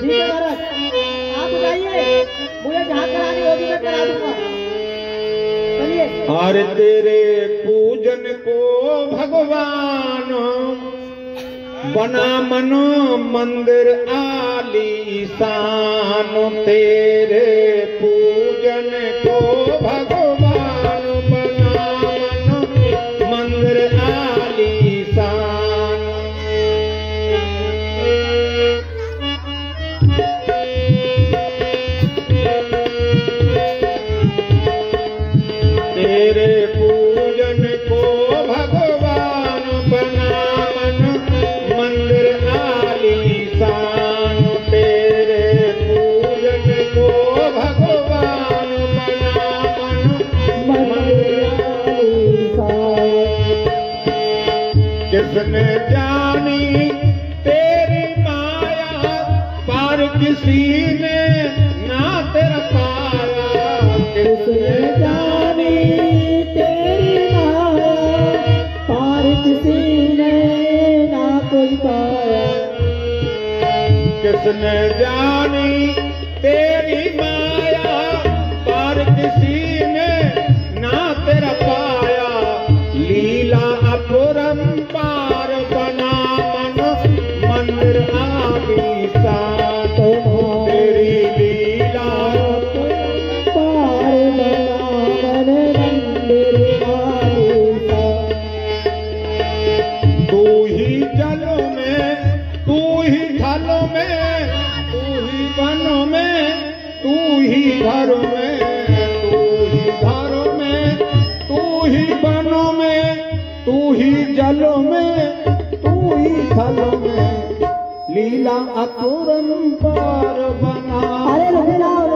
महाराज, आप जाइए, मुझे जहाँ करानी होगी मैं करा दूंगा। चलिए। अरे तेरे पूजन को भगवान बना मनो मंदिर आलीशान, तेरे पूजन को भगवान बना मनो मंदिर आलीशान। तेरे पूजन को भगवान बना मन मंदिर आलीशान, तेरे पूजन को भगवान बना मन मंदिर आलीशान। किसने जानी तेरी माया, पर किसी ने ना तेरा पाया। किसने जानी तेरी माया, पार किसी ने ना कोई पाया। किसने जानी तेरी माया, पार किसी ने ना तेरा पाया। लीला अपरंपार बना मन मंदिर आलीशान, तेरी लीला पार बना मन मंदिर आलीशान। तू ही जलों में, तू ही थलों में, तू ही वनों में, तू ही घरों में, तू ही घरों में, तू ही वनों में, तू ही जलों में, तू ही थलों में, लीला अपरंपार बना। अरे रुक जाओ,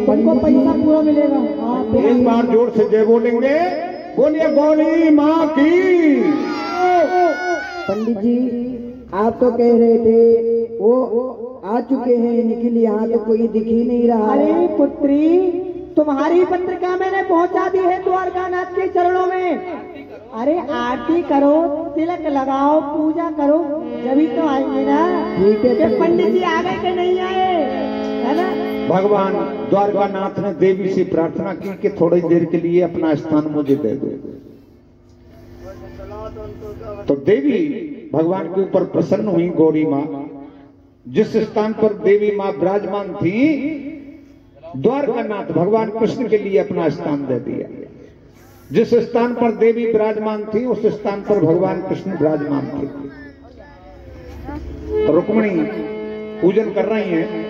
तुमको पैसा पूरा मिलेगा। एक बार जोर से जय बोलेंगे, बोलिए गौरी माँ की। पंडित जी आप तो कह रहे थे वो आ चुके हैं, निखिल यहाँ तो कोई दिख ही नहीं रहा। अरे पुत्री, तुम्हारी पत्रिका मैंने पहुंचा दी है द्वारकानाथ के चरणों में। अरे आरती करो, तिलक लगाओ, पूजा करो, जभी तो आएंगे ना। ठीक है, पंडित जी आ गए कि नहीं आए, है ना। भगवान द्वारकानाथ ने देवी से प्रार्थना की कि थोड़ी देर के लिए अपना स्थान मुझे दे दो। तो देवी भगवान के ऊपर प्रसन्न हुई। गौरी माँ जिस स्थान पर देवी माँ विराजमान थी, द्वारकानाथ भगवान कृष्ण के लिए अपना स्थान दे दिया। जिस स्थान पर देवी विराजमान थी उस स्थान पर भगवान कृष्ण विराजमान थे। तो रुक्मिणी पूजन कर रही हैं।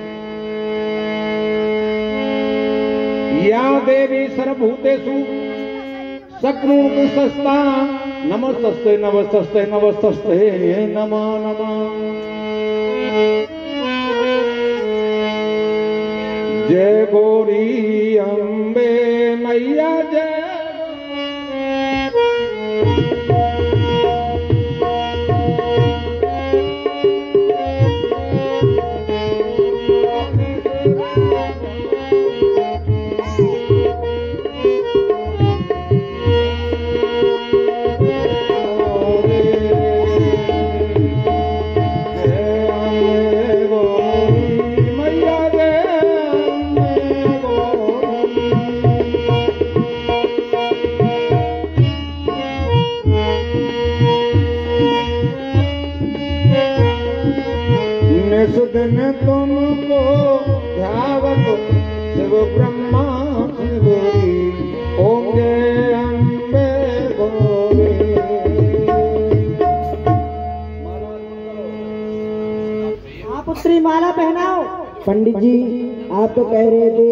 या देवी सर्वभूतेषु सकृतसस्ता नमस्तस्ते नमस्तस्ते नमस्तस्ते नमः नमः। जय गौरी अम्बे मैया जय। इस दिन तुमको ध्यावत शिव ब्रह्मा शिवरी होंगे अम्बे गौरी। हाँ पुत्री माला पहनाओ। पंडित जी आप तो कह रहे थे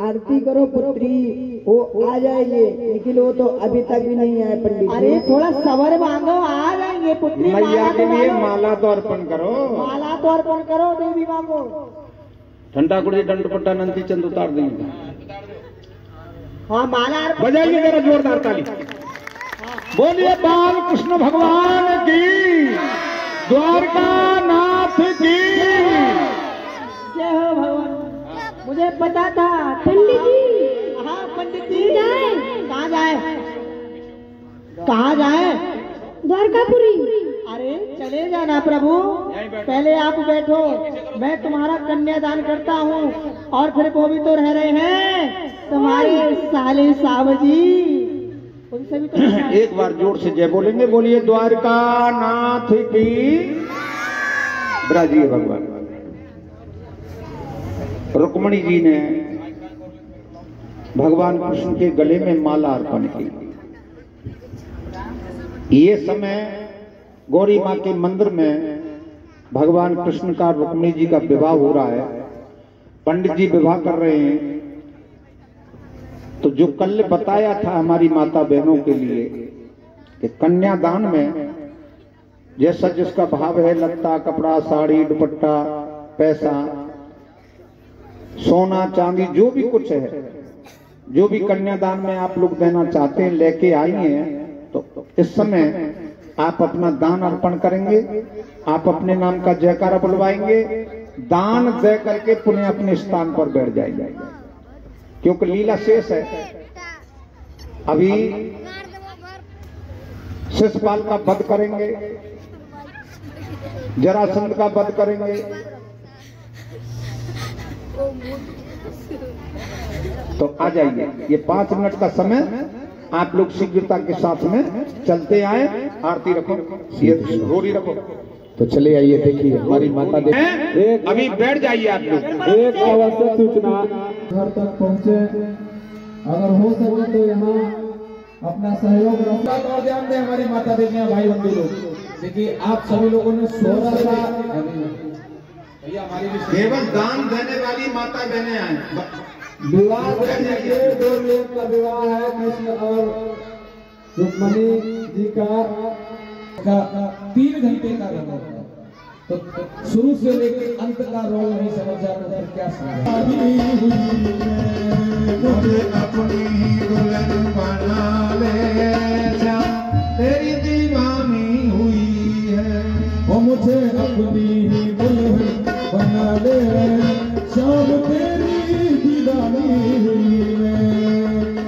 आरती करो पुत्री, वो आ जाएंगे, लेकिन वो तो अभी तक भी नहीं आए पंडित जी। अरे थोड़ा सबर मांगो, आ जाएंगे पुत्री। मैया के लिए माला तो अर्पण करो। माला तो अर्पण करो, देवी मांगो। ठंडा कुड़ी दंडपट्टा नंदी चंद उतार देंगे। हाँ माला अर्पण बजाइए जरा जोरदार ताली। बोलिए बाल कृष्ण भगवान की, द्वारका नाथ की जय हो भगवान। मुझे पता था पंडित जी। हाँ पंडित जी कहाँ जाए? कहाँ जाए? द्वारकापुरी। अरे चले जाना प्रभु, पहले आप बैठो, मैं तुम्हारा कन्यादान करता हूँ। और फिर वो भी तो रह रहे हैं तुम्हारे साले साव जी, उनसे भी तो एक बार जोर से जय बोलेंगे। बोलिए द्वारका नाथ की। ब्राजिए भगवान। रुक्मणी जी ने भगवान कृष्ण के गले में माला अर्पण की। ये समय गौरी माँ के मंदिर में भगवान कृष्ण का रुक्मणी जी का विवाह हो रहा है। पंडित जी विवाह कर रहे हैं। तो जो कल बताया था हमारी माता बहनों के लिए कि कन्यादान में जैसा जिसका भाव है, लत्ता कपड़ा साड़ी दुपट्टा पैसा सोना चांदी जो भी कुछ है, जो भी कन्यादान में आप लोग देना चाहते हैं लेके आइए। तो इस समय आप अपना दान अर्पण करेंगे, आप अपने नाम का जयकारा बुलवाएंगे, दान दे करके पुनः अपने स्थान पर बैठ जाएंगे, क्योंकि लीला शेष है। अभी शिशुपाल का वध करेंगे, जरासंध का वध करेंगे। तो आ जाइए, ये 5 मिनट का समय आप लोग शीघ्रता के साथ में चलते आए। आरती रखो, रोरी रखो। तो चले आइए, देखिए हमारी माता एक अभी बैठ जाइए आप लोग। एक आवश्यक सूचना, घर तक पहुँचे, अगर हो सके तो यहाँ अपना सहयोग रखा और ध्यान दें हमारी माता देवियाँ भाई बंधु लोग। देखिए आप सभी लोगों ने 16 केवल दान देने वाली माता बहने आए। विवाह देखिए 2 लोग का विवाह है, कृष्ण और रुक्मणी जी का 3 घंटे का रोल है। तो शुरू से लेकर अंत का रोल नहीं समझा तो क्या समझा। मुझे अपनी दुल्हन बना ले, तेरी दीवानी हुई है। वो मुझे अपनी दुल्हन बना ले, शाम तेरी दीवानी हुई है।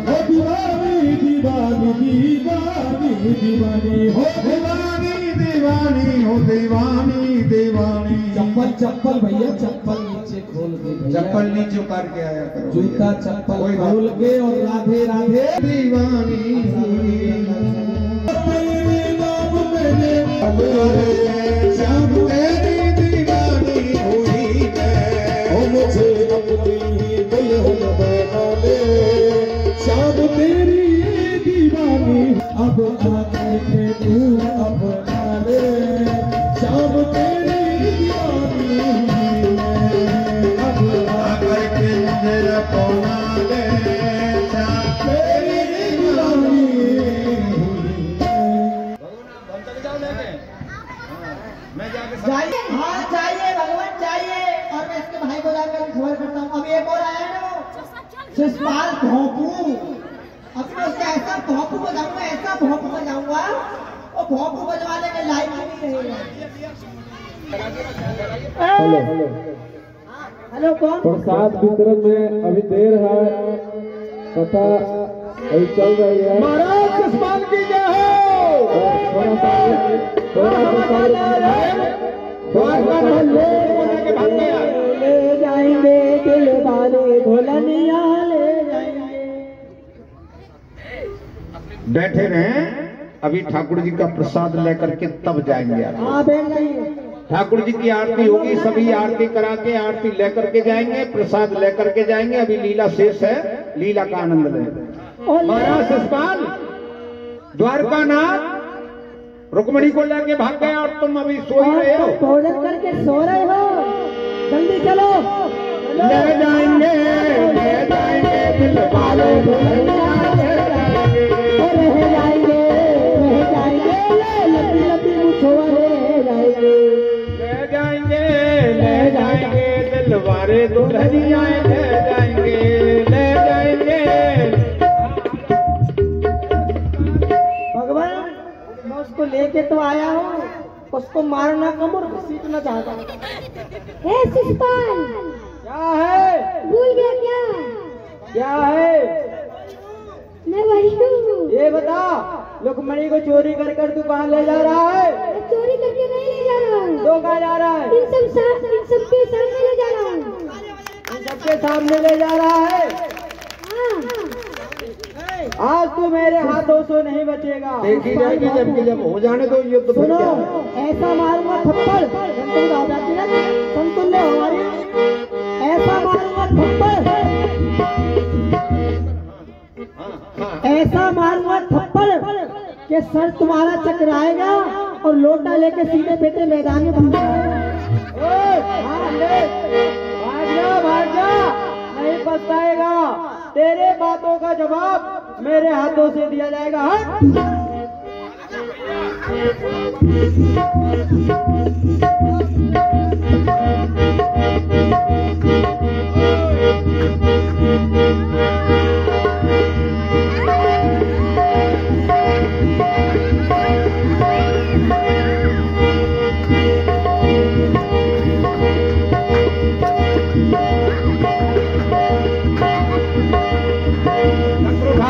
ओ दीवानी दीवानी दीवानी दीवानी हो, दीवानी दीवानी हो, दीवानी दीवानी। चप्पल चप्पल भैया, चप्पल नीचे खोल के, चप्पल नीचे उतार के आया करो। जूता चप्पल खोल के और राधे राधे दीवानी हुई। श्याम तेरी दीवानी हुई है। ओ मुझे अपनी दुल्हन बना ले, श्याम तेरी दीवानी। अब आकर के तू अपना ले, श्याम तेरी दीवानी हुई है। अब आकर के मुझे अपना ले, श्याम तेरी दीवानी हुई है। जाइए, हाँ चाहिए भगवान चाहिए। और मैं इसके भाई को जाकर खबर करता हूँ। अब एक और आया शिषपाल भोंपू, अब मैं उसका ऐसा भोंपू बजाऊंगा और भोंपू बजवाने के लायक नहीं रहेगा। हेलो हेलो कौन? प्रसाद वितरण में अभी देर है, कथा अभी चल रही है। महाराज शिषपाल की जय हो। थोड़ा सा ले जाएंगे दिल वाले ढोलनिया ले जाएंगे। बैठे रहे, अभी ठाकुर जी का प्रसाद लेकर के तब जाएंगे। हाँ बैठ जाइए। ठाकुर जी की आरती होगी, सभी आरती करा के आरती लेकर के जाएंगे, प्रसाद लेकर के जाएंगे। अभी लीला शेष है, लीला का आनंद लें। महाराज शिषपाल द्वारका नाथ रुक्मणी को लेके भाग गए और तुम अभी सो ही रहे हो। भोजन करके सो रहे हो, जल्दी चलो। ले जाएंगे दिल वाले ढोलनिया ले जाएंगे। रह जाएंगे लंबी लंबी मुझो ले जाएंगे। ले जाएंगे दिल वाले ढोलनिया ले जाएंगे। भगवान मैं उसको लेके तो आया हूँ, उसको मारना कम और घसीटना चाहता हूँ। हे शिषपाल, क्या है? भूल गया क्या? क्या है? मैं वही हूँ। ये बता, रुक्मणी को चोरी कर कर तू कहाँ ले जा रहा है? मैं चोरी करके नहीं ले जा रहा हूँ, तो कहाँ जा रहा है? इन सबके सामने ले जा रहा हूँ। इन सबके सामने ले जा रहा है। हाँ, आज तू मेरे हाथों से नहीं बचेगा। देखी जाएगी जब हो जाने दो युद्ध। सुनो, ऐसा मारूंगा थप्पड़ संतुल्य हमारी, ऐसा मारूंगा थप्पड़ कि सर तुम्हारा चकराएगा और लोटा लेके सीधे बेटे मैदान में भाग भाग जा, नहीं पछताएगा। तेरे बातों का जवाब मेरे हाथों से दिया जाएगा।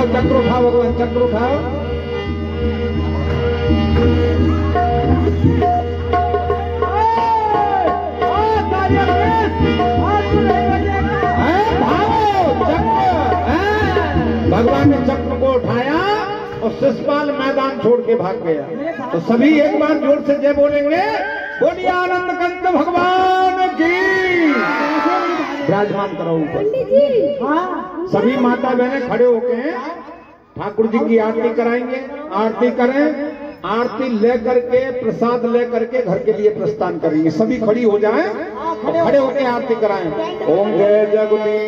चक्र उठाओ भगवान, चक्र उठाओ। भगवान ने चक्र को उठाया और शिषपाल मैदान छोड़ के भाग गया। तो सभी एक बार जोर से जय बोलेंगे। बोलिए आनंद कंद भगवान की। विराजमान करो ऊपर। पंडित जी। हाँ, सभी माता बहनें खड़े होके ठाकुर जी की आरती कराएंगे। आरती करें, आरती लेकर के प्रसाद लेकर के घर के लिए प्रस्थान करेंगे। सभी खड़ी हो जाएं और खड़े होकर आरती कराएं। ओम जय जगुनी।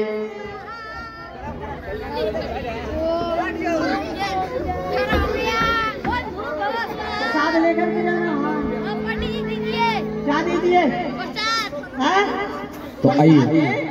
प्रसाद लेकर के जाना। हाँ, क्या दीजिए? तो आइए